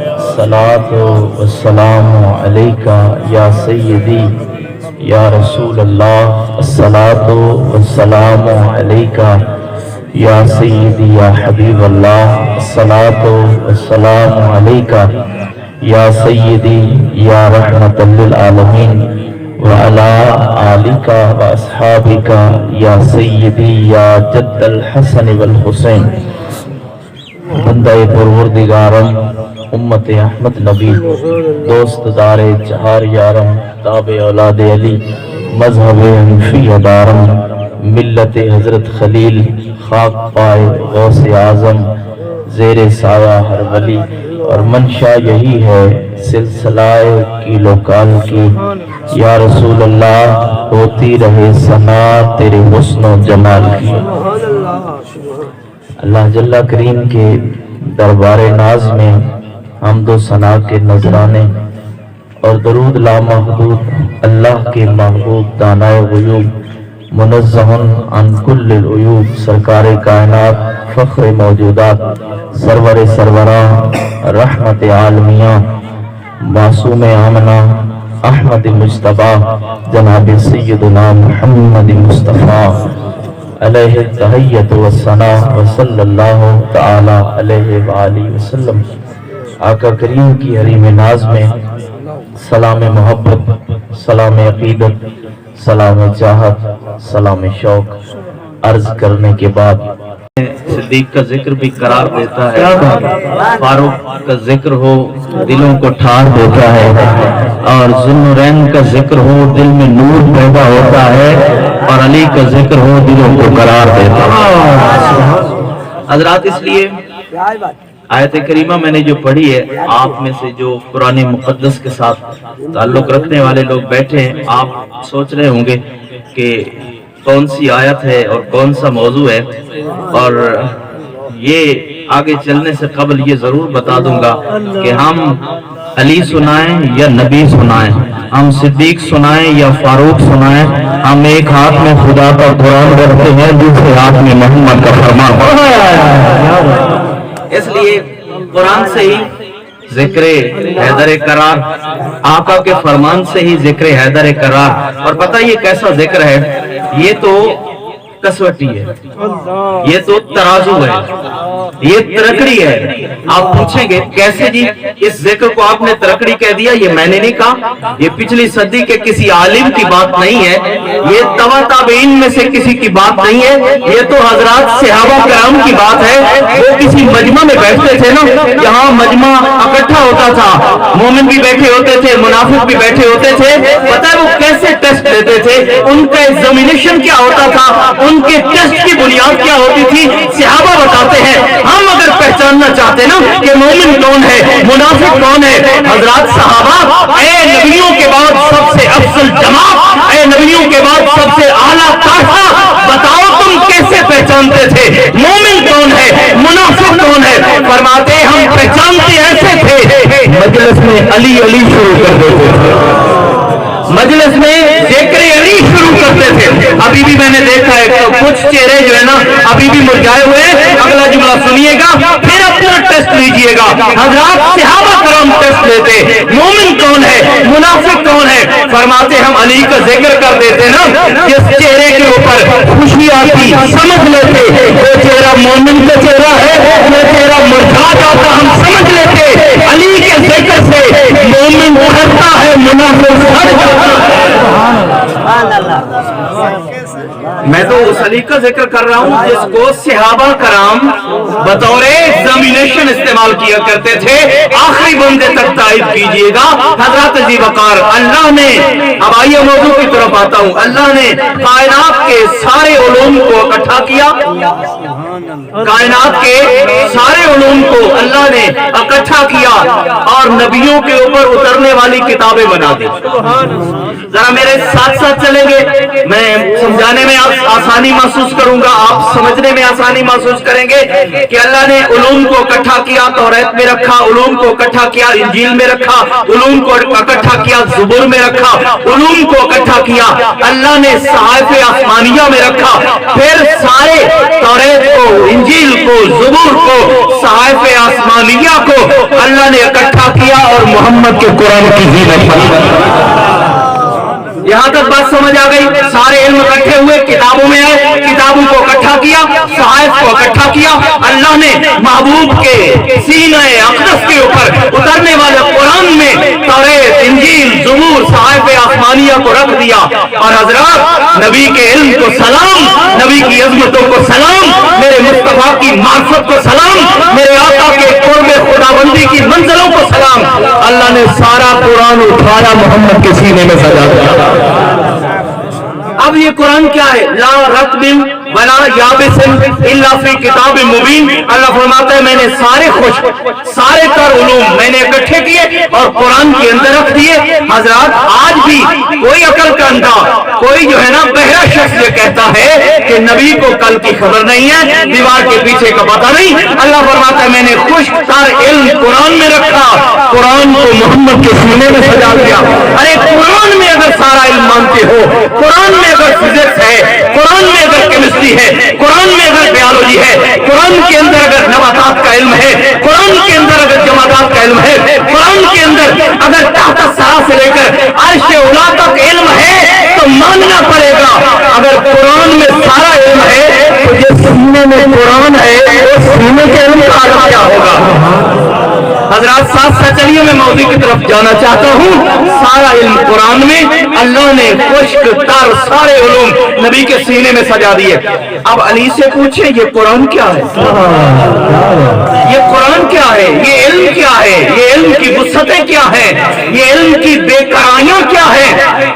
الصلاۃ والسلام علیکہ یا سیدی یا رسول اللہ، الصلاۃ والسلام علیکہ یا سیدی یا حبیب اللہ، الصلاۃ والسلام علیکہ یا سیدی یا رحمت للعالمین وعلی آلک واصحابک یا سیدی یا جد الحسن والحسین۔ بندہ پروردگارم امت احمد نبی، دوست دار چہار یارم، تابع اولاد علی، مذہب حنفی دارم، ملت حضرت خلیل، خاک پائے غوث اعظم، زیر سایہ ہر ولی، اور منشا یہی ہے سلسلہ کیلو کال کی۔ یا رسول اللہ ہوتی رہے ثنا تیرے حسن و جمال کی۔ اللہ جل کریم کے دربار ناز میں حمد و ثنا کے نذرانے اور درود لامحدود اللہ کے محبوب دانائے غیوب منزہ عن کل العیوب سرکار کائنات فخر موجودات سرور سروراں رحمت عالمیہ معصوم آمنہ احمد مجتبیٰ جناب سیدنا محمد مصطفیٰ علیہ التحیۃ والثناء وصلی اللہ تعالی علیہ وآلہ وسلم۔ آقا کریم کی حریم ناز میں سلام محبت، سلام عقیدت، سلام چاہت، سلام شوق عرض کرنے کے بعد صدیق کا ذکر بھی قرار دیتا ہے، فاروق کا ذکر ہو دلوں کو ٹھار دیتا ہے، اور ذوالنورین کا ذکر ہو دل میں نور پیدا ہوتا ہے، اور علی کا ذکر ہو دلوں کو قرار دیتا ہے۔ حضرات، اس لیے آیت کریمہ میں نے جو پڑھی ہے، آپ میں سے جو قرآن مقدس کے ساتھ تعلق رکھنے والے لوگ بیٹھے ہیں، آپ سوچ رہے ہوں گے کہ کون سی آیت ہے اور کون سا موضوع ہے، اور یہ آگے چلنے سے قبل یہ ضرور بتا دوں گا کہ ہم علی سنائیں یا نبی سنائیں، ہم صدیق سنائیں یا فاروق سنائیں، ہم ایک ہاتھ میں خدا کا قرآن رکھتے ہیں، دوسرے ہاتھ میں محمد کا فرمان۔ اس لیے قرآن سے ہی ذکر حیدر قرار، آقا کے فرمان سے ہی ذکر حیدر قرار۔ اور پتہ یہ کیسا ذکر ہے؟ یہ تو کسوٹی ہے، یہ تو ترازو ہے، یہ ترکڑی ہے۔ آپ پوچھیں گے کیسے جی اس ذکر کو آپ نے ترکڑی کہہ دیا؟ یہ میں نے نہیں کہا، یہ پچھلی صدی کے کسی عالم کی بات نہیں ہے، یہ تبع تابعین میں سے کسی کی بات نہیں ہے، یہ تو حضرات صحابہ کرام کی بات ہے۔ وہ کسی مجمع میں بیٹھتے تھے نا، یہاں مجمع اکٹھا ہوتا تھا، مومن بھی بیٹھے ہوتے تھے، منافق بھی بیٹھے ہوتے تھے۔ پتہ ہے وہ کیسے ٹیسٹ لیتے تھے؟ ان کا ایگزامینیشن کیا ہوتا تھا؟ ان کے ٹیسٹ کی بنیاد کیا ہوتی تھی؟ صحابہ بتاتے ہیں، ہم اگر پہچاننا چاہتے نا کہ مومن کون ہے، منافق کون ہے، حضرات صحابہ، اے نبیوں کے بعد سب سے افضل جماعت، اے نبیوں کے بعد سب سے اعلیٰ طائفہ، بتاؤ تم کیسے پہچانتے تھے مومن کون ہے، منافق کون ہے؟ فرماتے ہم پہچانتے ایسے تھے، مجلس میں علی علی شروع کر دیتے تھے، مجلس میں ذکر علی شروع کرتے تھے۔ ابھی بھی میں نے دیکھا ہے کچھ چہرے جو ہے نا ابھی بھی مرجھائے ہوئے ہیں۔ اگلا جملہ سنیے گا پھر اپنا ٹیسٹ لیجئے گا۔ حضرات صحابہ کرام ٹیسٹ لیتے، مومن کون ہے، منافق کون ہے؟ فرماتے ہم علی کا ذکر کر دیتے نا، جس چہرے کے اوپر خوشی آتی سمجھ لیتے وہ چہرہ مومن کا چہرہ ہے، وہ چہرہ مرجھا جاتا ہم سمجھ لیتے۔ علی کے ذکر سے مومن ڈرتا ہے، منافق ہٹ جاتا ہے۔ میں تو اس علی کا ذکر کر رہا ہوں جس کو صحابہ کرام بطور ایگزامینیشن استعمال کیا کرتے تھے۔ آخری بندے تک تائید کیجئے گا حضرات ذی وقار، اللہ نے، اب آئیے موضوع کی طرف آتا ہوں، اللہ نے کائنات کے سارے علوم کو اکٹھا کیا، کائنات کے سارے علوم کو اللہ نے اکٹھا کیا اور نبیوں کے اوپر اترنے والی کتابیں بنا دی۔ ذرا میرے ساتھ ساتھ چلیں گے، میں سمجھانے میں آسانی محسوس کروں گا، آپ سمجھنے میں آسانی محسوس کریں گے کہ اللہ نے علوم کو اکٹھا کیا، توریت میں رکھا، علوم کو اکٹھا کیا، انجیل میں رکھا، علوم کو اکٹھا کیا، زبور میں رکھا، علوم کو اکٹھا کیا، اللہ نے صحائف آسمانیہ میں رکھا، پھر سارے توریت کو، انجیل کو، زبور کو، صحائف آسمانیہ کو اللہ نے اکٹھا किया और मोहम्मद के कुरान की जीनत बनी। यहाँ तक बात समझ आ गई। सारे इल्म इकट्ठे हुए, किताबों में आए, किताबों को इकट्ठा किया, सहायफ को इकट्ठा किया। अल्लाह ने महबूब के सीने अक़दस के ऊपर उतरने वाले कुरान में तौरात, इंजील, ज़बूर, सहायफ आसमानिया को रख दिया। और हजरत नबी के इल्म को सलाम, नबी की अज़मतों को सलाम, मेरे मुस्तफा की मार्फत को सलाम, मेरे आका के कुर्बे खुदाबंदी की मंजिलों को सलाम। अल्लाह ने सारा कुरान उठाया, मोहम्मद के सीने में सजा दिया। अब ये कुरान क्या है? ला रत्बिन वला याबिसिन इल्ला फी किताब मुबीन। अल्लाह फरमाता है मैंने सारे तर उलूम मैंने इकट्ठे किए और कुरान के अंदर रख दिए। हजरत आज भी कोई अकल का अंधा, कोई जो है ना बहरा शख्स ये कहता है कि नबी को कल की खबर नहीं है, दीवार के पीछे का पता नहीं। अल्लाह फरमाता है मैंने खुश्क तर इल्म कुरान में रखा, कुरान को मोहम्मद के सीने में सजा दिया। अरे कुरान में अगर सारा इल्म मानते हो, कुरान में अगर फिजिक्स है, कुरान में अगर केमिस्ट्री है, कुरान में अगर बायोलॉजी है, कुरान के अंदर अगर नबातात का इल्म है, कुरान के अंदर अगर जमादात का इल्म है, कुरान के अंदर अगर ताहता सरा से लेकर अर्श उला तक इल्म है तो मानना पड़ेगा। अगर कुरान में सारा इल्म है तो जिस सीने में कुरान है उस सीने के इल्म का आलम क्या होगा? हजरात साथ साथ चलिए मैं मौजू की तरफ जाना चाहता हूँ। सारा इल्म कुरान में अल्लाह ने खुश्क तर सारे उलूम नबी के सीने में सजा दिए। अब अली से पूछे ये कुरान क्या है? ये कुरान क्या है? ये इल्म क्या है? ये इल्म की वुसअतें क्या है? ये इल्म की बेकरारियां क्या है?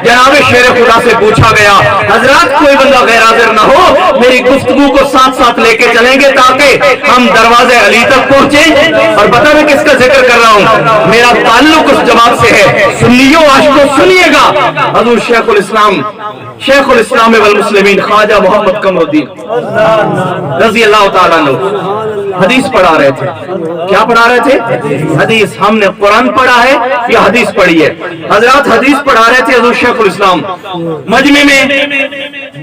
जनाब शेर खुदा से पूछा गया। हजरात कोई बंदा गैर हाजिर ना हो, मेरी गुफ्तगू को साथ साथ लेके चलेंगे ताकि हम दरवाजे अली तक पहुंचे। और पता मैं किसका जिक्र कर रहा हूँ? मेरा ताल्लुक उस जमात से है। सुन्नियों आशिकों सुनिएगा, हज़रत शेखुल इस्लाम वल मुस्लिमीन ख्वाजा मोहम्मद कमरुद्दीन रज़ी अल्लाह ताला अन्हु हदीस पढ़ा रहे थे। क्या पढ़ा रहे थे? हदीस। हमने कुरान पढ़ा है या हदीस पढ़ी है? हजरत हदीस पढ़ा रहे थे। हज़रत शेखुल इस्लाम मजमे में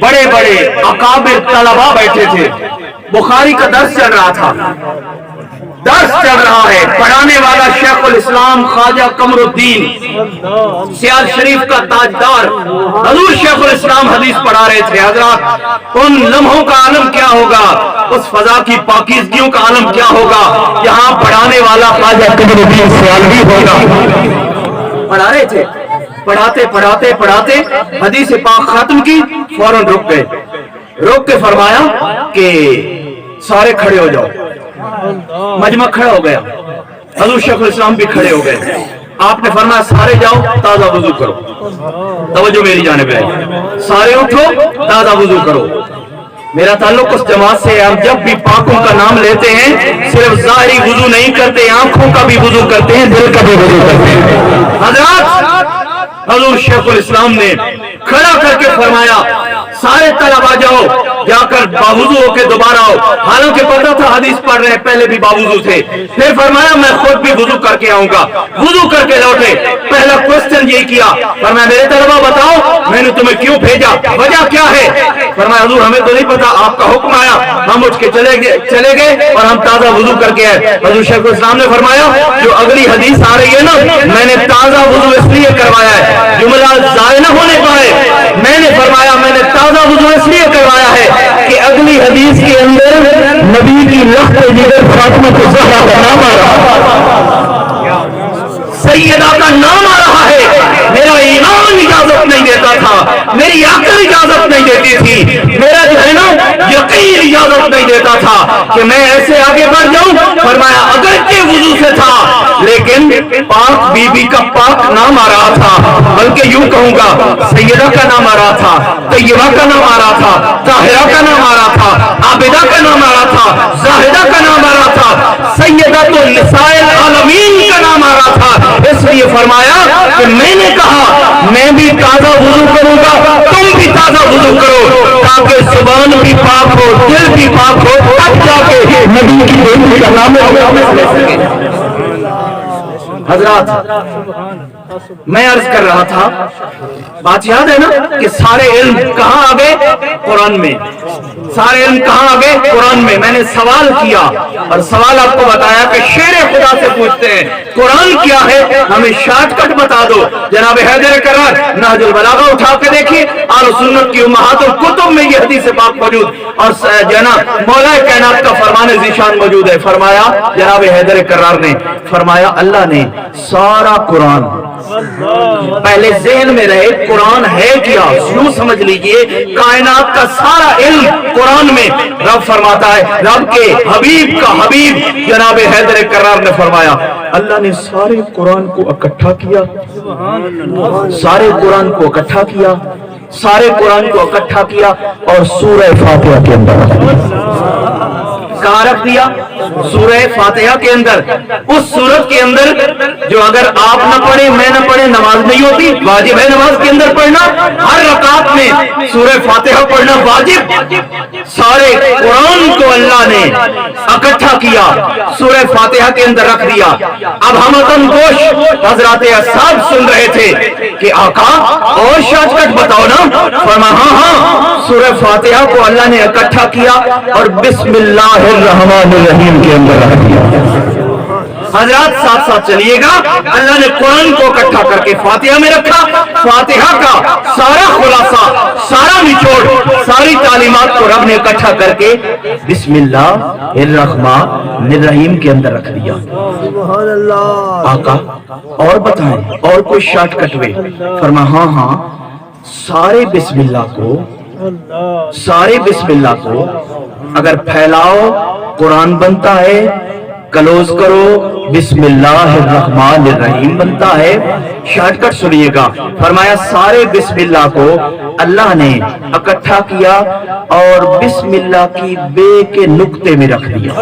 बड़े बड़े अकाबिर तलबा बैठे थे। बुखारी का दर्स चल रहा था, दर्स चल रहा है। पढ़ाने वाला शेखुल इस्लाम ख्वाजा कमरुद्दीन सियाल शरीफ का ताजदार हजूर शेखुल इस्लाम हदीस पढ़ा रहे थे। हजरत उन लम्हों का आलम क्या होगा, उस फजा की पाकीज़गियों का आलम क्या होगा जहां पढ़ाने वाला ख्वाजा कमरुद्दीन सियालवी होगा। पढ़ा रहे थे, पढ़ाते पढ़ाते पढ़ाते हदीस पाक खत्म की, फौरन रुक गए। रुक के फरमाया कि सारे खड़े हो जाओ। मजमा खड़ा हो गया, हज़रत शेखुल इस्लाम भी खड़े हो गए। आपने फरमाया सारे जाओ ताजा वुजू करो। तवज्जो मेरी जानिब है, सारे उठो ताजा वुजू करो। मेरा ताल्लुक उस जमात से है। हम जब भी पाकों का नाम लेते हैं सिर्फ ज़ाहिरी वुजू नहीं करते, आंखों का भी वुजू करते हैं, दिल का भी वुजू करते हैं। हज़रत शेखुल इस्लाम ने खड़ा करके फरमाया सारे तलबा जाओ, जाकर बावुजू होके दोबारा आओ। हालांकि पता था हदीस पढ़ रहे हैं, पहले भी बावुजू थे। फिर फरमाया मैं खुद भी वुजू करके आऊंगा। वुजू करके लौटे, पहला क्वेश्चन यही किया, फरमाया मेरे तलबा बताओ मैंने तुम्हें क्यों भेजा, वजह क्या है? फरमाया हुजूर हमें तो नहीं पता, आपका हुक्म आया, हम उठ के चले गए और हम ताजा वुजू करके आए। हज़रत शेखुल इस्लाम ने फरमाया जो अगली हदीस आ रही है ना, मैंने ताजा वुजू इसलिए करवाया है जुमला जाए न होने पाए। मैंने फरमाया मैंने ताजा वुजू इसलिए करवाया है कि अगली हदीस के अंदर नबी की लख्त जिगर फातिमा ज़हरा का नाम आ रहा है, सैयदा का नाम आ रहा है। मेरा ईमान इजाजत नहीं देता था, मेरी अक्ल इजाजत नहीं देती थी, मेरा जो है ना यकीन इजाजत नहीं देता था कि मैं ऐसे आगे बढ़ जाऊं। फरमाया अगर के वुजू से था, लेकिन पाक बीबी का पाक नाम आ रहा था, बल्कि यूं कहूंगा सैयदा का नाम आ रहा था, तैयबा का नाम आ रहा था, ताहिरा का नाम आ रहा था, आबिदा का नाम आ रहा था, जाहिदा का नाम आ रहा था, सैयदा तो निसाइल आलमीन का नाम आ रहा था। इसलिए फरमाया कि मैंने कहा मैं भी ताजा वुजू करूंगा, तुम भी ताजा वुजू करो, ताकि जुबान भी पाक हो, दिल भी पाक हो, तब जाके नबी की बेटी का नाम ले सके। हजरात میں عرض کر رہا تھا، بات یاد ہے نا کہ سارے علم کہاں آ گئے؟ قرآن میں۔ سارے علم کہاں آ گئے؟ قرآن میں۔ میں نے سوال کیا اور سوال آپ کو بتایا کہ شیر خدا سے پوچھتے ہیں قرآن کیا ہے، ہمیں شارٹ کٹ بتا دو۔ جناب حیدر کرار نہج البلاغہ اٹھا کے دیکھیے، اہل سنت کی امہات الکتب میں یہ حدیث پاک موجود، اور جناب مولا کائنات کا فرمان ذیشان موجود ہے۔ فرمایا جناب حیدر کرار نے فرمایا اللہ نے سارا قرآن، پہلے ذہن میں رہے قرآن ہے کیا، یوں سمجھ لیجئے کائنات کا سارا علم قرآن میں۔ رب فرماتا ہے، رب کے حبیب کا حبیب جناب حیدر کرار نے فرمایا اللہ نے سارے قرآن کو اکٹھا کیا، سارے قرآن کو اکٹھا کیا، سارے قرآن کو اکٹھا کیا اور سورہ فاتحہ کے اندر کہاں رکھ دیا؟ سورہ فاتحہ کے اندر۔ اس سورت کے اندر جو اگر آپ نہ پڑھیں، میں نہ پڑھیں، نماز نہیں ہوتی، واجب ہے نماز کے اندر پڑھنا، ہر رکعت میں سورہ فاتحہ پڑھنا واجب۔ سارے قرآن کو اللہ نے اکٹھا کیا، سورہ فاتحہ کے اندر رکھ دیا۔ اب ہم گوش حضرات اصحاب سن رہے تھے کہ آقا اور شارٹ کٹ بتاؤ نا۔ فرمایا ہاں ہاں، سورہ فاتحہ کو اللہ نے اکٹھا کیا اور بسم اللہ الرحمن الرحیم کے اندر رکھ دیا۔ حضرات ساتھ ساتھ چلیے گا، اللہ نے قرآن کو اکٹھا کر کے فاتحہ میں رکھا، فاتحہ کا سارا خلاصہ، سارا نچوڑ، ساری تعلیمات کو رب نے اکٹھا کر کے بسم اللہ الرحمن الرحیم کے اندر رکھ دیا۔ سبحان اللہ۔ آقا اور بتائیں اور کوئی شارٹ کٹ وے؟ فرمایا ہاں ہاں، سارے بسم اللہ کو اگر پھیلاؤ قرآن بنتا ہے، کلوز کرو بسم اللہ الرحمن الرحیم بنتا ہے۔ شارٹ کٹ سنیے گا، فرمایا سارے بسم اللہ کو اللہ نے اکٹھا کیا اور بسم اللہ کی بے کے نقطے میں رکھ دیا۔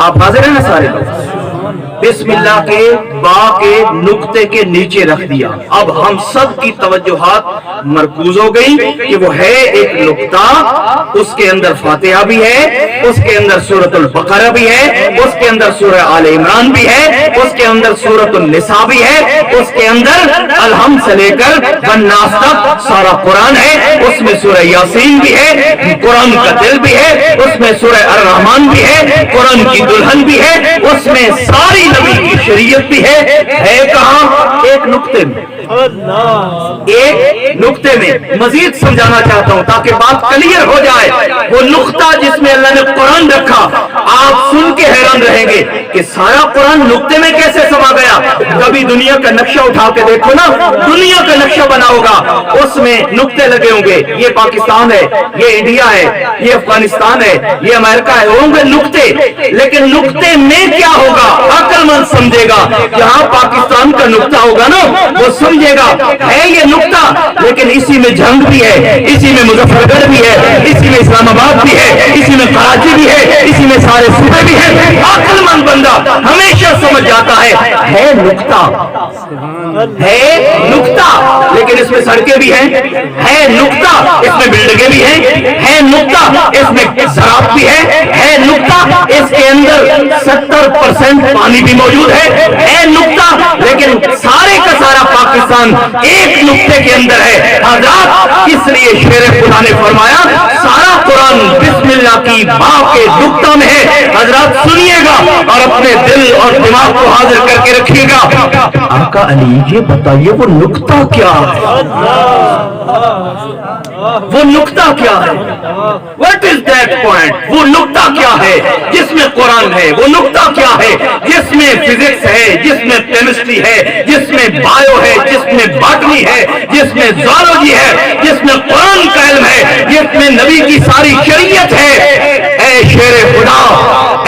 آپ حاضر ہیں نا سارے لوگ؟ بسم اللہ کے با کے نقطے کے نیچے رکھ دیا۔ اب ہم سب کی توجہات مرکوز ہو گئی کہ وہ ہے ایک نقطہ، اس کے اندر فاتحہ بھی ہے، اس کے اندر سورۃ البقرہ بھی ہے، اس کے اندر سورہ آل عمران بھی ہے، اس کے اندر سورۃ النساء بھی ہے، اس کے اندر الحمد سے لے کر والناس تک سارا قرآن ہے، اس میں سورہ یاسین بھی ہے، قرآن کا دل بھی ہے، اس میں سورہ الرحمن بھی ہے، قرآن کی دلہن بھی ہے، اس میں ساری نبی کی شریعت بھی ہے کہاں؟ ایک نقطے میں، ایک نقطے میں۔ مزید سمجھانا چاہتا ہوں تاکہ بات کلیئر ہو جائے۔ وہ نقطہ جس میں اللہ نے قرآن رکھا، آپ سن کے حیران رہیں گے کہ سارا قرآن نقطے میں کیسے سما گیا۔ کبھی دنیا کا نقشہ اٹھا کے دیکھو نا، دنیا کا نقشہ بنا ہوگا، اس میں نقطے لگے ہوں گے، یہ پاکستان ہے، یہ انڈیا ہے، یہ افغانستان ہے، یہ امریکہ ہے، ہوں گے نقطے۔ لیکن نقطے میں کیا ہوگا؟ عقل مند سمجھے گا، جہاں پاکستان کا نقطہ ہوگا نا وہ سمجھے گا ہے یہ نقطہ، لیکن اسی میں جنگ بھی ہے، اسی میں مظفر گڑھ بھی ہے، اسی میں اسلام آباد بھی ہے، اسی میں کراچی بھی ہے، اسی میں سارے صوبے بھی ہے۔ عقل مند بندہ ہمیشہ سمجھ جاتا ہے نقطہ، ہے نقطہ، لیکن اس میں سڑکیں بھی ہیں، ہے نقطہ، اس میں بلڈنگیں بھی ہیں، ہے نقطہ، اس میں زراعت بھی ہے نقطہ، اس کے اندر 70% پانی بھی موجود ہے نقطہ، لیکن سارے کا سارا پاکستان ایک نقطے کے اندر ہے۔ حضرات اس لیے شیر خدا نے فرمایا سارا قرآن بسم اللہ کی با کے نقطہ میں ہے۔ حضرات سنیے گا اور اپنے دل اور دماغ کو حاضر کر کے رکھیے گا۔ آقا علی یہ بتائیے وہ نقطہ کیا ہے؟ وہ نقطہ کیا ہے؟ What is that point؟ وہ نقطہ کیا ہے جس میں قرآن ہے؟ وہ نقطہ کیا ہے جس میں فزکس ہے، جس میں کیمسٹری ہے، جس میں بایو ہے، جس میں باٹنی ہے، جس میں زوالوجی ہے، جس میں قرآن کا علم ہے، جس میں نبی کی ساری شریعت ہے؟ اے شیر خدا،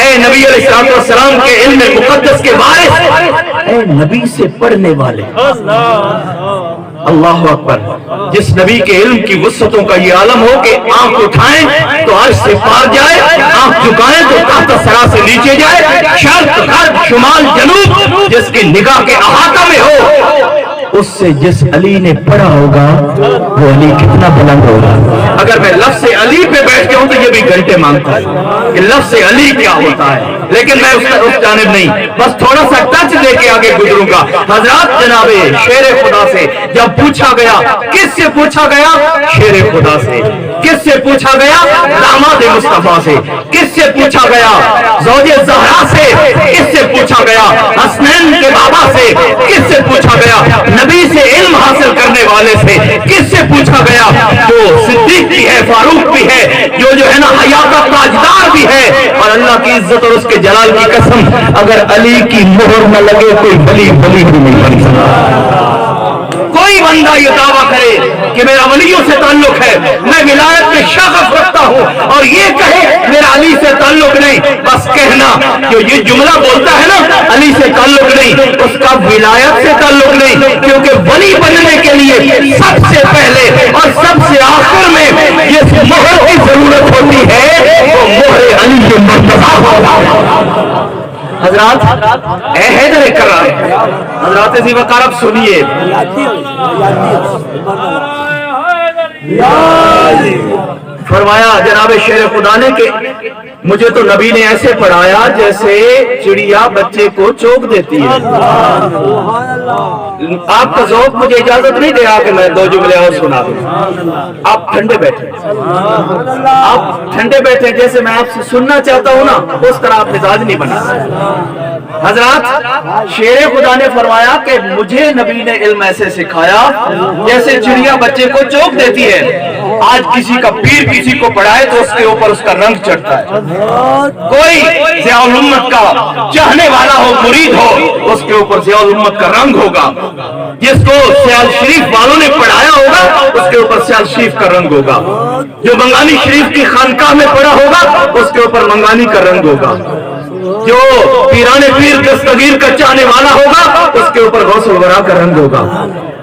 اے نبی علیہ السلام کے علم مقدس کے وارث، اے نبی سے پڑھنے والے، اللہ اکبر، جس نبی کے علم کی وسعتوں کا یہ عالم ہو کہ آنکھ اٹھائیں تو عرش سے پار جائے، آنکھ جھکائیں تو تحت ثری سے نیچے جائے، شرق غرب شمال جنوب جس کی نگاہ کے احاطہ میں ہو، उससे जिस अली ने पढ़ा होगा वो अली कितना बुलंद होगा। अगर मैं लफ्ज़ अली पे बैठ जाऊं तो ये भी घंटे मांगता है कि लफ्ज़ अली क्या होता है, लेकिन मैं उस जानिब नहीं, बस थोड़ा सा टच लेके आगे गुजरूंगा। हजरत जनाबे शेर खुदा से जब पूछा गया, किससे पूछा गया? शेर खुदा से। किससे पूछा गया? दामाद मुस्तफा से। किससे पूछा गया? ज़ौजे ज़हरा से। किससे पूछा गया? हसनैन के बाबा से। किससे पूछा गया? नबी से इल्म हासिल करने वाले से। किससे पूछा गया? जो सिद्दीक भी है, फारूक भी है, जो है ना हया का ताजदार भी है। और अल्लाह की इज्जत और उसके जलाल की कसम, अगर अली की मोहर न लगे कोई वली वली भी नहीं बन सकता। कोई बंदा ये दावा करे कि मेरा वलियों से ताल्लुक है, मैं विलायत में शगफ रखता हूँ, और ये कहे मेरा अली से ताल्लुक नहीं, बस कहना जो ये जुमला बोलता है ना अली से ताल्लुक नहीं, उसका विलायत से ताल्लुक नहीं। क्योंकि वली बनने के लिए सबसे पहले और सबसे आखिर में जिस मोहर की जरूरत होती है वो मोहर अली के मर्तबा। हजरात ए हैदर करार, हजरात ज़ीवकार अब सुनिए, फरमाया जनाब शेर खुदा ने कि मुझे तो नबी ने ऐसे पढ़ाया जैसे चिड़िया बच्चे को चोक देती है। आपका ज़ौक़ मुझे इजाजत नहीं दे रहा कि मैं दो जुमले और सुना दूं। आप ठंडे बैठे, आप ठंडे बैठे, जैसे मैं आपसे सुनना चाहता हूं ना उस तरह आप मिजाज नहीं बना। हजरत शेर खुदा ने फरमाया कि मुझे नबी ने इल्म ऐसे सिखाया जैसे चिड़िया बच्चे को चोक देती है। आज किसी का पीर किसी को पढ़ाए तो उसके ऊपर उसका रंग चढ़ता है। कोई ज़ियाउल उम्मत का चाहने वाला हो, मुरीद हो, उसके ऊपर ज़ियाउल उम्मत का रंग होगा। जिसको सियाल शरीफ वालों ने पढ़ाया होगा उसके ऊपर सियाल शरीफ का रंग होगा। जो मंगानी शरीफ की खानकाह में पढ़ा होगा उसके ऊपर मंगानी का रंग होगा। जो पीराने पीर दस्तगीर का चाहने वाला होगा उसके ऊपर गौसुल वरा का रंग होगा।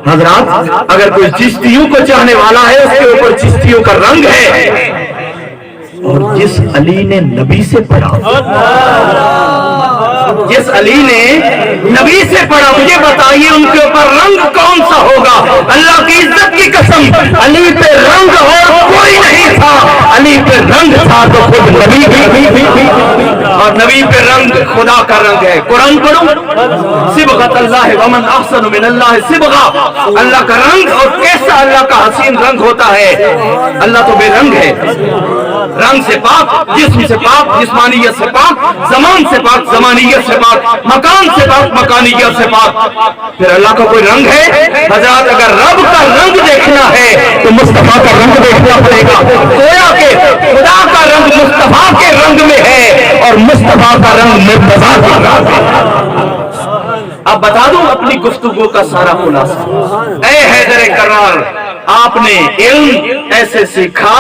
हजरात अगर कोई चिश्तियों को चाहने वाला है उसके ऊपर चिश्तियों का रंग है। और जिस अली ने नबी से पढ़ा, जिस अली ने नबी से पढ़ा, मुझे बताइए उनके ऊपर रंग कौन सा होगा? अल्लाह की इज्जत की कसम, अली पे रंग और कोई नहीं था। अली पे रंग था तो खुद नबी भी, और नबी पे रंग खुदा का रंग है। कुरान पढ़ो, सिबगत अल्लाह व मन अहसन मिनल्लाह सिबगा, अल्लाह का रंग, और कैसा अल्लाह का हसीन रंग होता है। अल्लाह तो बेरंग है, रंग से पाक, जिस्म से पाक, जिस्मानियत से पाक, ज़मान से पाक, ज़मानियत से पाक, मकान से पाक, मकानियत से पाक। फिर अल्लाह का कोई रंग है? हज़रात अगर रब का रंग देखना है तो मुस्तफा का रंग देखना पड़ेगा। गोया के खुदा का रंग मुस्तफा के रंग में है और मुस्तफा का रंग मुर्तज़ा का रंग है। अब बता दूं अपनी गुफ्तगू का सारा खुलासा। ऐ हैदर करार, आपने इल्म ऐसे सीखा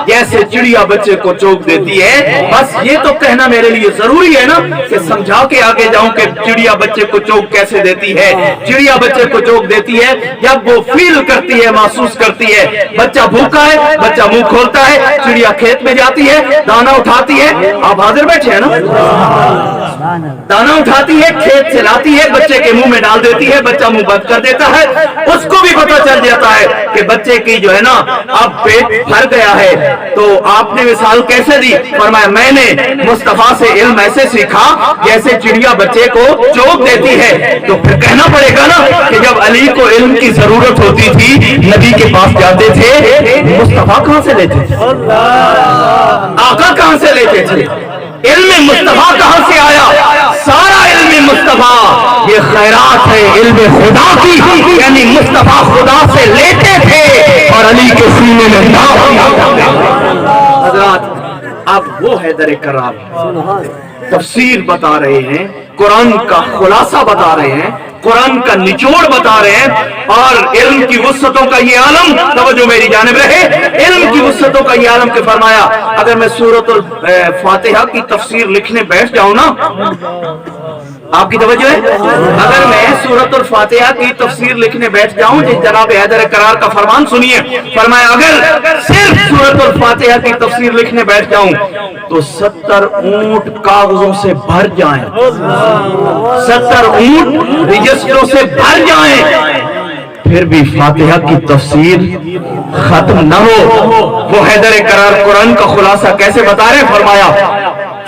जैसे चिड़िया बच्चे को चोक देती है। बस ये तो कहना मेरे लिए जरूरी है ना कि समझा के आगे जाऊं कि चिड़िया बच्चे को चोक कैसे देती है। चिड़िया बच्चे को चोक देती है जब वो फील करती है, महसूस करती है। बच्चा भूखा है, बच्चा मुंह खोलता है, चिड़िया खेत में जाती है, दाना उठाती है। आप हाजिर बैठे हैं ना, दाना उठाती है, खेत से लाती है, बच्चे के मुंह में डाल देती है, बच्चा मुंह बंद कर देता है। उसको भी पता चल जाता है कि बच्चे की जो है ना अब पेट भर गया है। तो आपने मिसाल कैसे दी? फरमाया मैंने मुस्तफा से इल्म ऐसे सीखा जैसे चिड़िया बच्चे को चोक देती है। तो फिर कहना पड़ेगा ना कि जब अली को इल्म की जरूरत होती थी नबी के पास जाते थे, मुस्तफा कहां से लेते थे? आका कहां से लेते थे? इल्म मुस्तफा कहां से आया? सारा इल्म मुस्तफा ये खैरात है इल्म खुदा की, यानी मुस्तफा खुदा से लेते थे और अली के सीने में हज़रात अब वो हैदर करार तफसीर बता रहे हैं, कुरान का खुलासा बता रहे हैं, कुरान का निचोड़ बता रहे हैं। और इल्म की वुस्सतों का ये आलम, तवज्जो मेरी जानिब रहे, इल्म की वुस्सतों का ये आलम के फरमाया अगर मैं सूरतुल फातिहा की तफसीर लिखने बैठ जाऊं ना, आपकी तवज्जो है, अगर मैं सूरतुल फातिहा की तफसीर लिखने बैठ जाऊं, जिस जनाब हैदर करार का फरमान सुनिए, फरमाया अगर सिर्फ सूरतुल फातिहा की तफसीर लिखने बैठ जाऊं तो 70 ऊंट कागजों से भर जाएं, 70 ऊंट रजिस्टरों से भर जाएं, फिर भी फातिहा की तफसीर खत्म न हो। वो हैदर करार कुरान का खुलासा कैसे बता रहे, फरमाया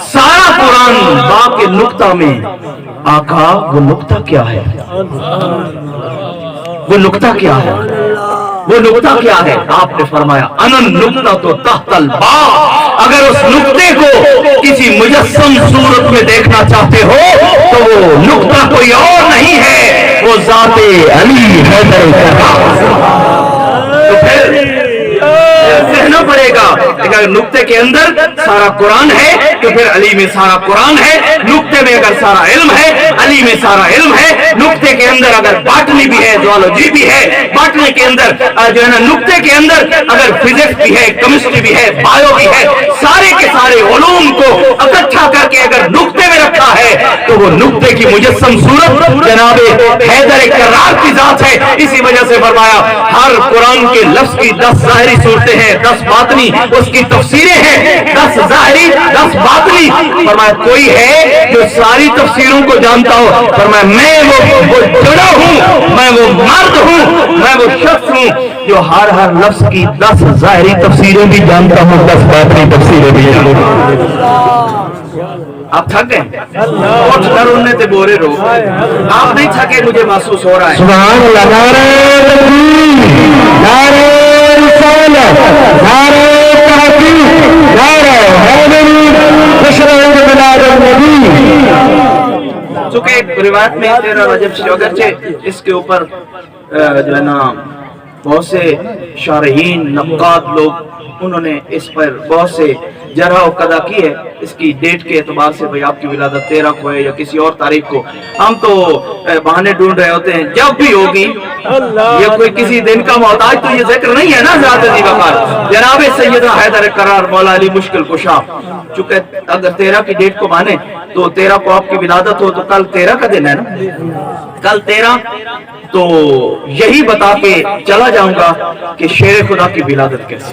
सारा कुरान बाप के नुक्ता में। आका वो नुक्ता क्या है, वो नुक्ता क्या है, वो नुक्ता क्या है? आपने फरमाया अनन नुक्ता तो तहतल बा। अगर उस नुक्ते को किसी मुजस्सम सूरत में देखना चाहते हो तो वो नुक्ता कोई और नहीं है, वो ज़ाते अली हैदर करार। तो फिर कहना पड़ेगा लेकिन अगर नुक्ते के अंदर सारा कुरान है तो फिर अली में सारा कुरान है। नुक्ते में अगर सारा इल्म है, अली में सारा इल्म है। नुक्ते के अंदर अगर बाटनी भी है, ज़ूलॉजी भी है, बाटनी के अंदर जो है ना, नुक्ते के अंदर अगर फिजिक्स भी है, केमिस्ट्री भी है, बायो भी है, सारे के सारे उलूम को इकट्ठा करके अगर नुक्ते में रखा है तो वो नुक्ते की मुजस्सम सूरत जनाबे हैदर करार की जात है। इसी वजह से फरमाया हर कुरान के लफ्ज की 10 ज़ाहिरी सूरतें हैं, 10 बातनी उसकी तफसीरें हैं, 10 ज़ाहिरी 10 बातनी। फरमाया कोई है जो सारी तफसीरों को जानता हो? फरमाया मैं वो जुड़ा हूं, मैं वो मर्द हूं, मैं वो शख्स हूं जो हर लफ्ज की 10 ज़ाहिरी तफसीरें भी जानता हूं, 10 बातनी तफसीरें भी जानता हूं। आप थक गए? उठ कर उन्ने ते बोरे रो। आप नहीं थके, मुझे महसूस हो रहा है। सुभान अल्लाह, नारे तकबीर, नारे रिसालत, नारे तहकीक, नारे हैदरी, बशरत बिलादत नबी। चूंकि रिवायत में 13 रजब शौगरचे इसके ऊपर जो है ना बहुत से शारहीन नक्काद लोग उन्होंने इस पर बहुत से जरह और कदा की है। इसकी डेट के एतबार से भाई आपकी विलादत 13 को है या किसी और तारीख को, हम तो बहाने ढूंढ रहे होते हैं। जब भी होगी ये कोई किसी दिन का मोहताज तो ये जिक्र नहीं है ना। जनाब सैयदना हैदर करार मौला अली मुश्किल कुशा, चूंकि अगर 13 की डेट को माने तो 13 को आपकी विलादत हो तो कल 13 का दिन है ना, कल 13। तो यही बता के चला जाऊंगा कि शेर खुदा की विलादत कैसे।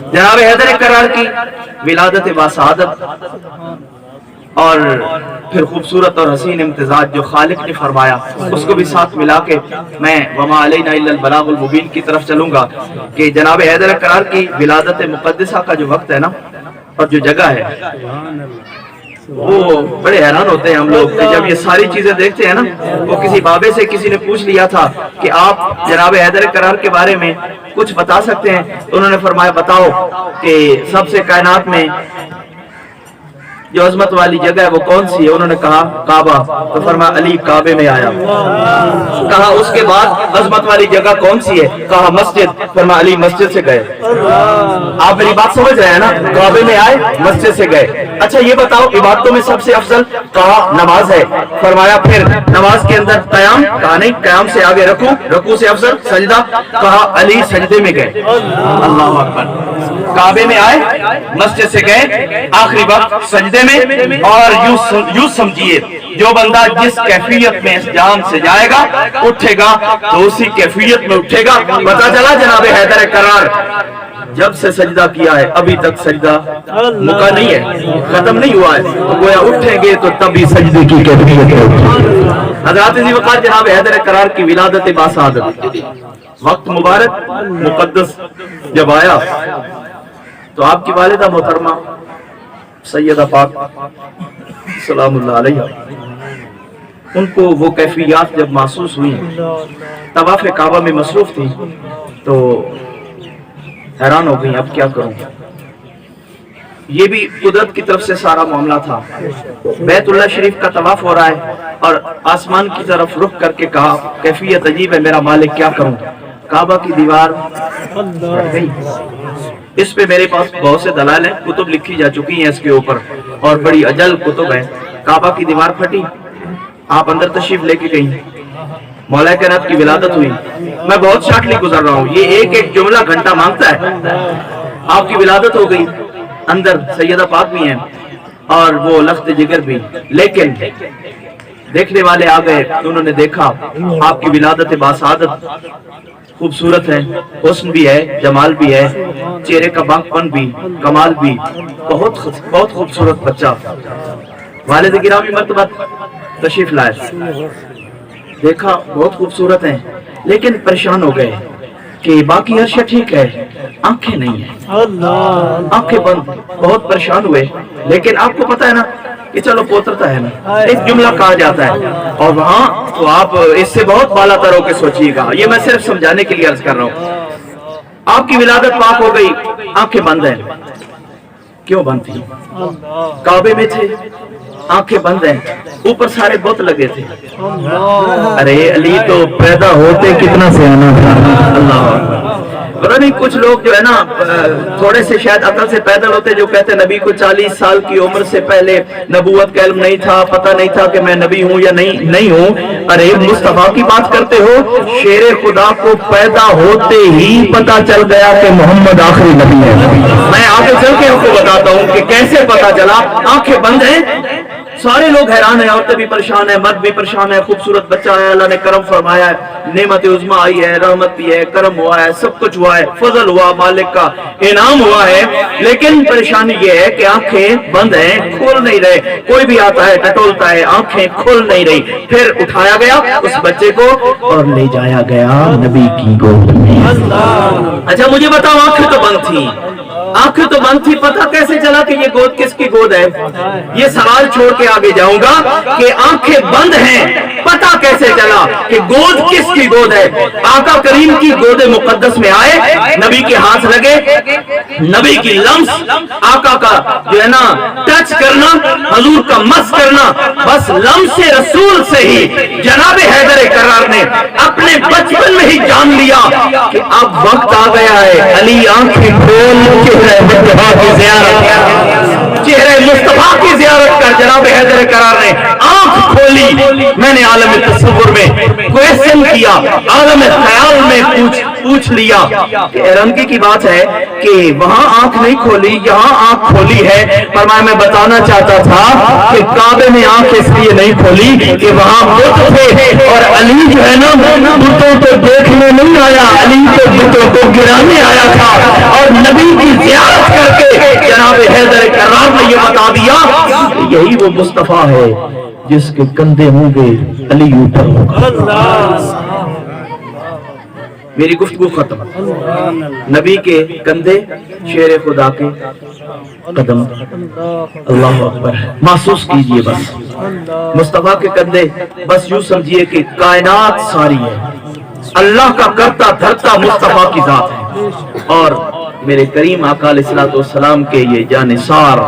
जनाब हैदर करार की विलादत बासआदत और फिर खूबसूरत और हसीन इम्तिजाज जो खालिक ने फरमाया उसको भी साथ मिला के मैं वमा अलैना इल्लल बलागुल मुबीन की तरफ चलूंगा कि जनाब हैदर करार की विलादत मुक़द्दसा का जो वक्त है ना और जो जगह है, वो बड़े हैरान होते हैं हम लोग कि जब ये सारी चीजें देखते हैं ना। वो किसी बाबे से किसी ने पूछ लिया था कि आप जनाब हैदर करार के बारे में कुछ बता सकते हैं, तो उन्होंने फरमाया बताओ कि सबसे कायनात में जो अजमत वाली जगह है वो कौन सी है? उन्होंने कहा काबा। तो फरमाया अली काबे में आया। कहा उसके बाद अजमत वाली जगह कौन सी है? कहा मस्जिद। फरमाया अली मस्जिद से गए। आप मेरी बात समझ रहे हैं ना? काबे में आए, मस्जिद से गए। अच्छा ये बताओ इबादतों में सबसे अफजल? कहा नमाज है। फरमाया फिर नमाज के अंदर कयाम? कहा नहीं, कयाम से आगे रकू, रकू से अफजल सजदा। कहा अली सजदे में गए। अल्लाह अकबर। काबे में आए, मस्जिद से गए, आखिरी वक्त सजदे में। और यूं समझिए जो बंदा जिस कैफियत में इस जान से जाएगा उठेगा तो उसी कैफियत में उठेगा। पता चला जनाब हैदर करार जब से सजदा किया है अभी तक सजदा मुका नहीं है, खत्म नहीं हुआ है, तो गोया उठेंगे तो तभी सजदे की कैफियत है। हज़रात जी वक़ात जनाब हैदर करार की विलादत बासआदत वक्त मुबारक मुक़द्दस जब आया तो आपकी वालिदा मोहतरमा सैयदा पाक सलामुल्लाह अलैहा उनको वो कैफियत जब महसूस हुई, तवाफ़ काबा में मसरूफ थी तो हैरान हो गई अब क्या करूं। ये भी कुदरत की तरफ से सारा मामला था। बैतुल्लाह शरीफ का तवाफ हो रहा है और आसमान की तरफ रुख करके कहा कैफियत अजीब है मेरा मालिक, क्या करूं। काबा की दीवार फट गई। इस पे मेरे पास बहुत से दलाल हैं, कुतुब लिखी जा चुकी हैं इसके ऊपर और बड़ी अजल कुतुब हैं। काबा की दीवार फटी, आप अंदर तशरीफ लेके गई, मौला कायनात की विलादत हुई। मैं बहुत शार्टली गुजर रहा हूँ, ये एक एक जुमला घंटा मांगता है। आपकी विलादत हो गई, अंदर सैयदा पाक भी हैं और वो लख्त जिगर भी, लेकिन देखने वाले आ गए तो उन्होंने देखा आपकी विलादत बासआदत खूबसूरत है, हुस्न भी है, जमाल भी है, चेहरे का बांकपन भी, कमाल भी, बहुत खूबसूरत बच्चा। वालिद गिरामी मर्तबा तशरीफ लाए, देखा बहुत खूबसूरत हैं, लेकिन परेशान हो गए कि बाकी हर शय ठीक है, आंखें नहीं है, आंखें बंद। बहुत परेशान हुए, लेकिन आपको पता है ना कि चलो पोत्रता है ना, एक जुमला कहा जाता है, और वहां तो आप इससे बहुत बाला तर होकर सोचिएगा, ये मैं सिर्फ समझाने के लिए अर्ज कर रहा हूं। आपकी विलादत पाक हो गई, आंखें बंद हैं। क्यों बंद थी? काबे में थे, आंखें बंद हैं, ऊपर सारे बुत लगे थे। अरे अली तो पैदा होते कितना सियाना था। अल्लाह, पता नहीं कुछ लोग जो है ना थोड़े से शायद अकल से पैदल होते, जो कहते नबी को 40 साल की उम्र से पहले नबूवत का इल्म नहीं था, पता नहीं था कि मैं नबी हूँ या नहीं हूँ। अरे मुस्तफा की बात करते हो, शेरे खुदा को पैदा होते ही पता चल गया कि मोहम्मद आखिरी नबी है। मैं आगे चल के आपको बताता हूँ कि कैसे पता चला। आंखें बंद हैं, सारे लोग हैरान हैं, औरतें भी परेशान है, मर्द भी परेशान है। खूबसूरत बच्चा है, अल्लाह ने करम फरमाया है, नेमत उज़्मा आई है, रहमत भी है, करम हुआ है, सब कुछ हुआ है, फजल हुआ, मालिक का इनाम हुआ है। लेकिन परेशानी ये है कि आंखें बंद हैं, खोल नहीं रहे। कोई भी आता है टटोलता है, आंखें खोल नहीं रही। फिर उठाया गया उस बच्चे को और ले जाया गया नबी की गोद में। अच्छा मुझे बताओ, आंखें तो बंद थी, आंखें तो बंद थी, पता कैसे चला कि ये गोद किसकी गोद है? ये सवाल छोड़ के आगे जाऊंगा कि आंखें बंद हैं, पता कैसे चला कि गोद किसकी गोद है? आका करीम की गोद मुकद्दस में आए, नबी के हाथ लगे, नबी की लम्स, आका का जो है ना टच करना, हजूर का मस करना, बस लम्स रसूल से ही जनाब हैदर करार ने अपने बचपन में ही जान लिया कि अब वक्त आ गया है। अली आंखें खोल के मुस्तफा की ज़ियारत, चेहरे मुस्तफा की ज़ियारत कर जनाब हैदर करार ने आंख खोली। मैंने आलम तस्वुर में क्वेश्चन किया, आलम ख्याल में पूछ लिया। हैरानगी की बात है कि वहां आंख नहीं खोली, यहाँ आंख खोली है। पर मैं बताना चाहता था कि काबे में आंख इसलिए नहीं खोली कि वहां बुत थे, और अली जो है ना बुतों को देखने नहीं आया, अली तो बुतों को गिराने आया था। और नबी की ज़ियारत करके जनाब हैदर करार ने ये बता दिया यही वो मुस्तफा है जिसके कंधे होंगे अली ऊपर होगा। मेरी गुफ्तगू खत्म। नबी के कंधे, शेर खुदा के कदम। अल्लाह अकबर। महसूस कीजिए बस मुस्तफा के कंधे, बस यूं समझिए कि कायनात सारी है, अल्लाह का करता धरता मुस्तफा की जात है। और मेरे करीम आका अलैहिस्सलाम के ये जानिसार,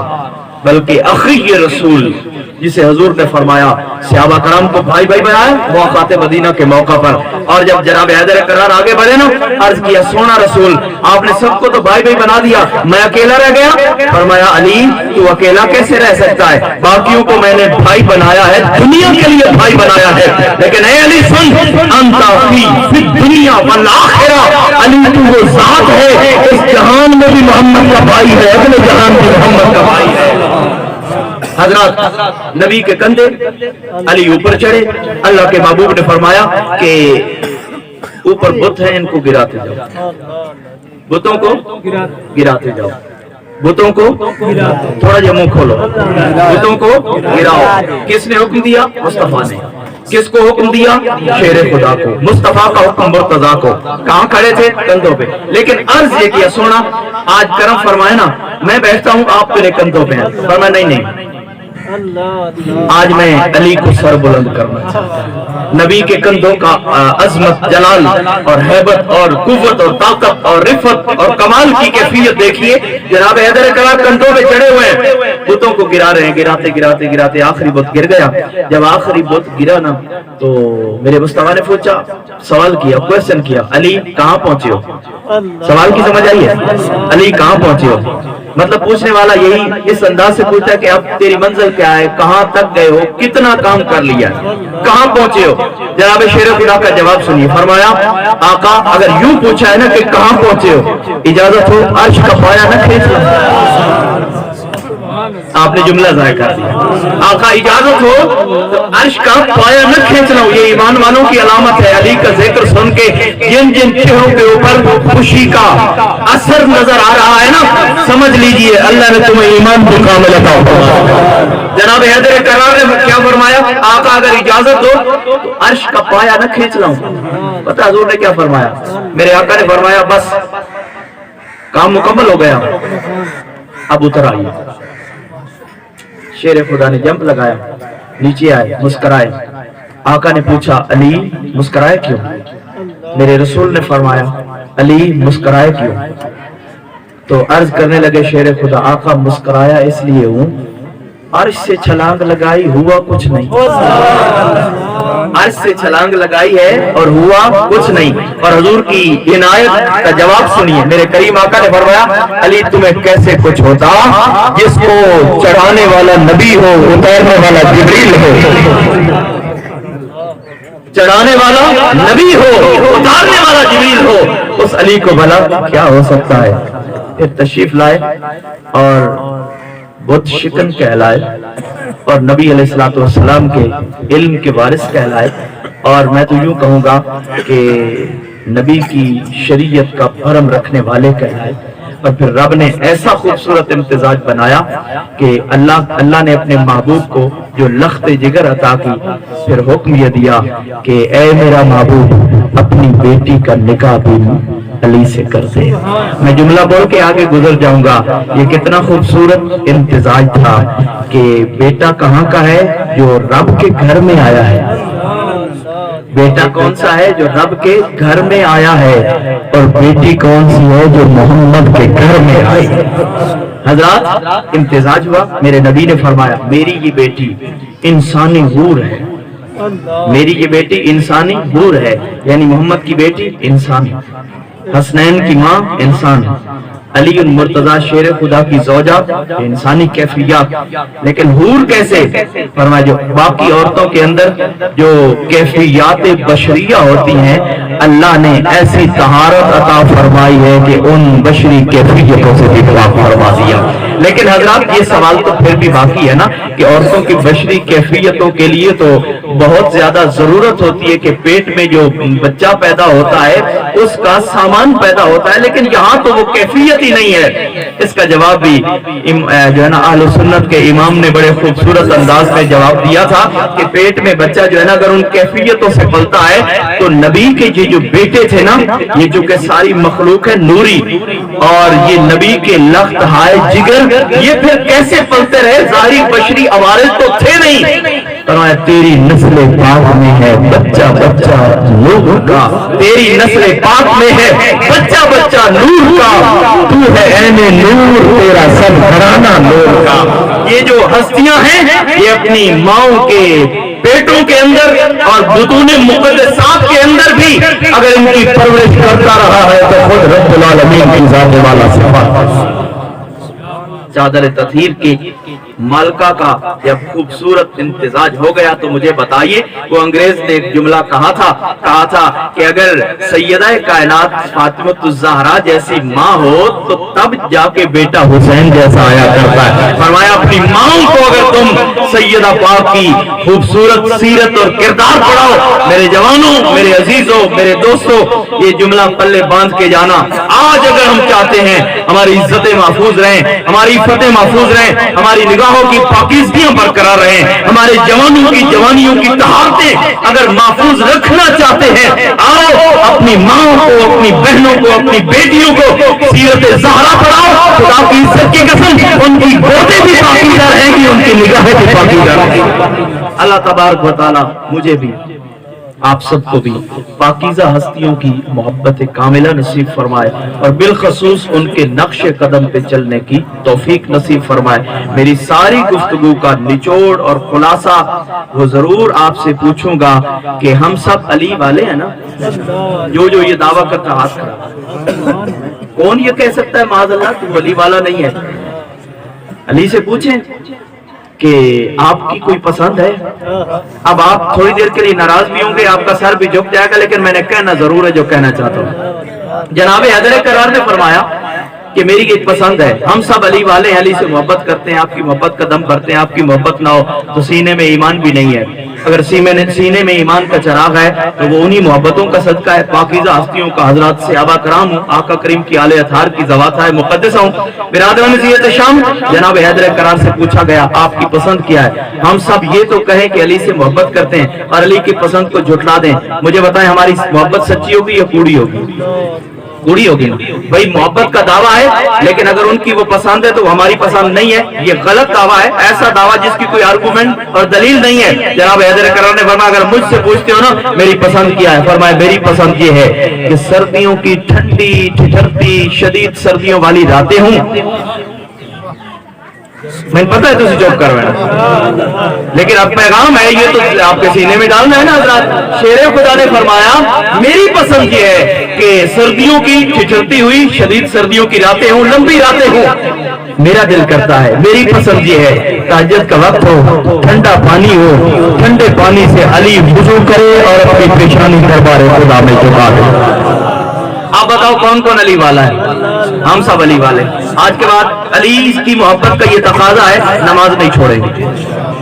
बल्कि अखी रसूल, जिसे हुजूर ने फरमाया सहाबा कराम को भाई भाई बनाया मुआक़ात मदीना के मौका पर। और जब जनाब हैदर करार आगे बढ़े ना, अर्ज किया सोना रसूल आपने सबको तो भाई भाई बना दिया, मैं अकेला रह गया। फरमाया अली तू अकेला कैसे रह सकता है, बाकियों को मैंने भाई बनाया है, दुनिया के लिए भाई बनाया है। लेकिन ऐ अली सुन, अंता फी दुनिया वल आखिरा, अली तू वो जात है इस जहान में भी मोहम्मद का भाई है, अगले जहान में मोहम्मद का भाई है। हजरत नबी के कंधे, अली ऊपर चढ़े। अल्लाह के महबूब ने फरमाया कि ऊपर बुत हैं, इनको गिराते जाओ, बुतों को गिराते जाओ, बुतों को थोड़ा जा मुंह खोलो, बुतों को गिराओ। किसने हुक्म दिया? मुस्तफा ने। किसको हुक्म दिया? शेर खुदा को। मुस्तफा का हुक्म मुर्तजा को। कहाँ खड़े थे? कंधों पे। लेकिन अर्ज ये किया सोना आज करम फरमाए ना, मैं बैठता हूँ आप मेरे कंधों पे हैं। फरमाया नहीं, आज मैं अली को सर बुलंद करना चाहता हूं। नबी के कंधों का अजमत, जलाल और हैबत और कुव्वत और ताकत और रिफत और कमाल की कैफियत देखिए। जनाब हैदर करार कंधों पे चढ़े हुए हैं, बुतों को गिरा रहे हैं। गिराते गिराते गिराते आखिरी बुत गिर गया। जब आखिरी बुत गिरा ना, तो मेरे मुस्तफा ने पूछा, सवाल किया, क्वेश्चन किया, अली कहाँ पहुंचे हो? सवाल की समझ आई है? अली कहाँ पहुंचे हो? मतलब पूछने वाला यही इस अंदाज से पूछता है कि अब तेरी मंजिल क्या है, कहां तक गए हो, कितना काम कर लिया, कहां पहुंचे हो। जनाब शेर खुदा का जवाब सुनिए। फरमाया आका अगर यूं पूछा है ना कि कहां पहुंचे हो, इजाजत हो अर्श का पाया न खींच लो। आपने जुमला ज़ाया कर दिया। आका इजाजत हो तो अर्श का पाया न खींचना, ये ईमान वालों की अलामत है। अली का जिक्र सुन के जिन जिन चेहरों के ऊपर खुशी का असर नजर आ रहा है ना, समझ लीजिए अल्लाह ने तुम्हें ईमान को कामिल अता फरमाया। जनाब हैदर करार ने क्या फरमाया, आका अगर इजाजत हो तो अर्श का पाया न खींच लाऊं। पता हुजूर ने क्या फरमाया, मेरे आका ने फरमाया बस काम मुकम्मल हो गया, अब उतर आइए। शेर खुदा ने जंप लगाया, नीचे आए, मुस्कुराए। आका ने पूछा अली मुस्कुराए क्यों? मेरे रसूल ने फरमाया अली मुस्कुराए क्यों? तो अर्ज करने लगे शेर खुदा, आका मुस्कुराया इसलिए हूं अर्श से छलांग लगाई हुआ कुछ नहीं। अर्श से छलांग लगाई है और हुआ कुछ नहीं। और हुजूर की इनायत का जवाब सुनिए, मेरे करीम आका ने फरमाया अली तुम्हें कैसे कुछ होता जिसको चढ़ाने वाला नबी हो, उतारने वाला जिब्रील हो। चढ़ाने वाला नबी हो, उतारने वाला जिब्रील हो, उस अली को भला क्या हो सकता है? फिर तशरीफ लाए और बुत शिकन कहलाए और नबी अलैहिस्सलाम के इल्म के वारिस कहलाए। और मैं तो यूं कहूंगा कि नबी की शरीयत का भरम रखने वाले कहलाए। और फिर रब ने ऐसा खूबसूरत इम्तिजाज बनाया कि अल्लाह ने अपने महबूब को जो लख्त जिगर अता की, फिर हुक्म यह दिया कि ऐ मेरा महबूब अपनी बेटी का निकाह भी अली से कर दे। मैं जुमला बोल के आगे गुजर जाऊंगा। ये कितना खूबसूरत इम्तिजाज था कि बेटा कहाँ का है? जो रब के घर में आया है। बेटा कौन सा है? जो रब के घर में आया है। और बेटी कौन सी है? जो मोहम्मद के घर में आई है। हजरात इम्तिजाज हुआ। मेरे नबी ने फरमाया मेरी ये बेटी इंसानी हूर है, मेरी ये बेटी इंसानी हूर है, यानी मोहम्मद की बेटी इंसान, हसनैन की माँ इंसान, अली मुर्तजा शेर खुदा की ज़ौजा, इंसानी कैफियत। लेकिन हूर कैसे? फरमाया जो बाकी औरतों के अंदर जो कैफियत बशरिया होती हैं, अल्लाह ने ऐसी तहारत अता फरमाई है कि उन बशरी कैफियतों से भी पाक फरमा दिया। लेकिन हजरात ये सवाल तो फिर भी बाकी है ना कि औरतों की बशरी कैफियतों के लिए तो बहुत ज्यादा जरूरत होती है कि पेट में जो बच्चा पैदा होता है उसका सामान पैदा होता है, लेकिन यहाँ तो वो कैफियत ही नहीं है। इसका जवाब भी जो है ना अहले सुन्नत के इमाम ने बड़े खूबसूरत अंदाज में जवाब दिया था कि पेट में बच्चा जो है ना अगर उन कैफियतों से पलता है तो नबी के जो बेटे थे ना, ये जो कि सारी मखलूक है नूरी, और ये नबी के लख्त हाय जिगर, ये फिर कैसे पलते रहे? जाहिरी बशरी अवारिस तो थे नहीं। फरमाया तेरी नस्ल पाक में है बच्चा बच्चा नूर का, तेरी नस्ल पाक में है बच्चा बच्चा नूर का, तू है ऐने नूर तेरा सब घराना नूर का। ये जो हस्तियां हैं ये अपनी माओ के पेटों के अंदर और बुतूने मुक़द्दसात के अंदर भी अगर इनकी परवरिश करता रहा है तो खुद रब्बुल आलमीन की ज़ात वाला सिफात चादर तत्हीर की मालका का जब खूबसूरत इंतजाज हो गया तो मुझे बताइए, वो अंग्रेज ने एक जुमला कहा था कि अगर सैयदा कायनात फातिमा जैसी माँ हो तो तब जाके बेटा हुसैन जैसा आया करता है। फरमाया अपनी माँ को अगर तुम सैयदा पाक की खूबसूरत सीरत और किरदार पढ़ाओ, मेरे जवानों, मेरे अजीजों, मेरे दोस्तों, ये जुमला पल्ले बांध के जाना। आज अगर हम चाहते हैं हमारी इज्जतें महफूज रहें, हमारी फतेह महफूज रहें, हमारी निगाहों की पाकीज़गियां बरकरार रहें, हमारे जवानों की जवानियों की तहारतें अगर महफूज रखना चाहते हैं, आओ अपनी माओ को, अपनी बहनों को, अपनी बेटियों को सीरत ज़हरा पढ़ाओ। खुदा की इज्जत की कसम उनकी गोदें भी पाकीज़ा रहेंगी, उनकी निगाहें भी पाकीज़ा रहेंगी। अल्लाह तबारक व तआला मुझे भी आप सबको भी पाकीज़ा हस्तियों की मोहब्बत कामिला नसीब फरमाए और बिलखसूस उनके नक्शे कदम पे चलने की तौफीक नसीब फरमाए। मेरी सारी गुफ्तगू का निचोड़ और खुलासा वो जरूर आपसे पूछूंगा कि हम सब अली वाले हैं ना? जो ये दावा करता हाथ खड़ा, कौन ये कह सकता है माज़अल्लाह तू अली वाला नहीं है? अली से पूछें कि आपकी कोई पसंद है। अब आप थोड़ी देर के लिए नाराज भी होंगे, आपका सर भी झुक जाएगा, लेकिन मैंने कहना जरूर है जो कहना चाहता हूँ। जनाब हैदर करार ने फरमाया کہ میری ایک پسند ہے، ہم سب علی والے ہیں، علی سے محبت کرتے ہیں، آپ کی محبت کا دم بھرتے ہیں، آپ کی محبت نہ ہو تو سینے میں ایمان بھی نہیں ہے۔ اگر سینے میں ایمان کا چراغ ہے تو وہ انہی محبتوں کا صدقہ ہے۔ پاکیزہ ہستیوں کا حضرات صحابہ کرام ہوں، آقا کریم کی آل اطہار کی ذوات ہے مقدسہ ہوں۔ برادران زیت شام، جناب حیدر کرار سے پوچھا گیا آپ کی پسند کیا ہے؟ ہم سب یہ تو کہیں کہ علی سے محبت کرتے ہیں اور علی کی پسند کو جھٹلا دیں، مجھے بتائیں ہماری محبت سچی ہوگی یا کوڑی ہوگی؟ کوڑی ہوگی نا بھائی، محبت کا دعویٰ ہے لیکن اگر ان کی وہ پسند ہے تو ہماری پسند نہیں ہے، یہ غلط دعویٰ ہے، ایسا دعویٰ جس کی کوئی آرگومنٹ اور دلیل نہیں ہے۔ جناب حیدر کرار نے فرمایا اگر مجھ سے پوچھتے ہو نا میری پسند کیا ہے، فرمایا میری پسند یہ ہے کہ سردیوں کی ٹھنڈی ٹھٹھرتی شدید سردیوں والی راتیں ہوں، میں پتہ ہے تجھے جواب کر رہا ہے لیکن اب پیغام ہے یہ تو آپ کے سینے میں ڈالنا ہے نا حضرات۔ شیر خدا نے فرمایا میری پسند یہ ہے کہ سردیوں کی ٹھٹھرتی ہوئی شدید سردیوں کی راتیں ہوں، لمبی راتیں ہوں، میرا دل کرتا ہے، میری پسند یہ ہے تہجد کا وقت ہو، ٹھنڈا پانی ہو، ٹھنڈے پانی سے علی وضو کرے اور اپنی پیشانی دربار خدا میں جھکا دے۔ آپ بتاؤ کون کون علی والا ہے؟ ہم سب علی والے۔ آج کے بعد علی کی محبت کا یہ تقاضا ہے، نماز نہیں چھوڑیں گے،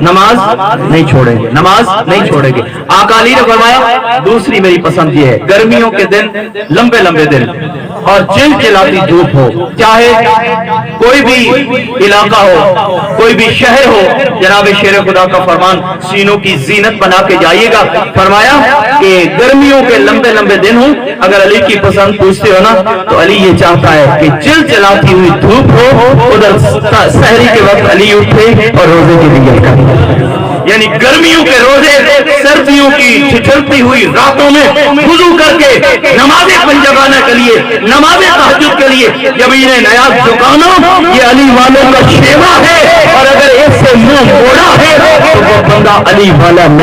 نماز نہیں چھوڑیں گے، نماز نہیں چھوڑیں گے۔ آقا علی نے فرمایا دوسری میری پسند یہ ہے گرمیوں کے دن، لمبے لمبے دن اور چل چلاتی دھوپ ہو، چاہے کوئی بھی علاقہ ہو، کوئی بھی شہر ہو، جناب شیر خدا کا فرمان سینوں کی زینت بنا کے جائیے گا۔ فرمایا کہ گرمیوں کے لمبے لمبے دن ہوں، اگر علی کی پسند پوچھتے ہو نا تو علی یہ چاہتا ہے کہ چل چلاتی ہوئی دھوپ ہو، ادھر سحری کے وقت علی اٹھے اور روزے کی نیت کرے، یعنی گرمیوں کے روزے سردیوں کی ٹھٹھرتی ہوئی راتوں میں وضو کر کے نماز پنجگانہ کے لیے، نماز تہجد کے لیے یمین نیاز جھکانا یہ علی والوں کا شیوا ہے، اور اگر اس سے منہ موڑا ہے تو وہ بندہ علی والا نہیں۔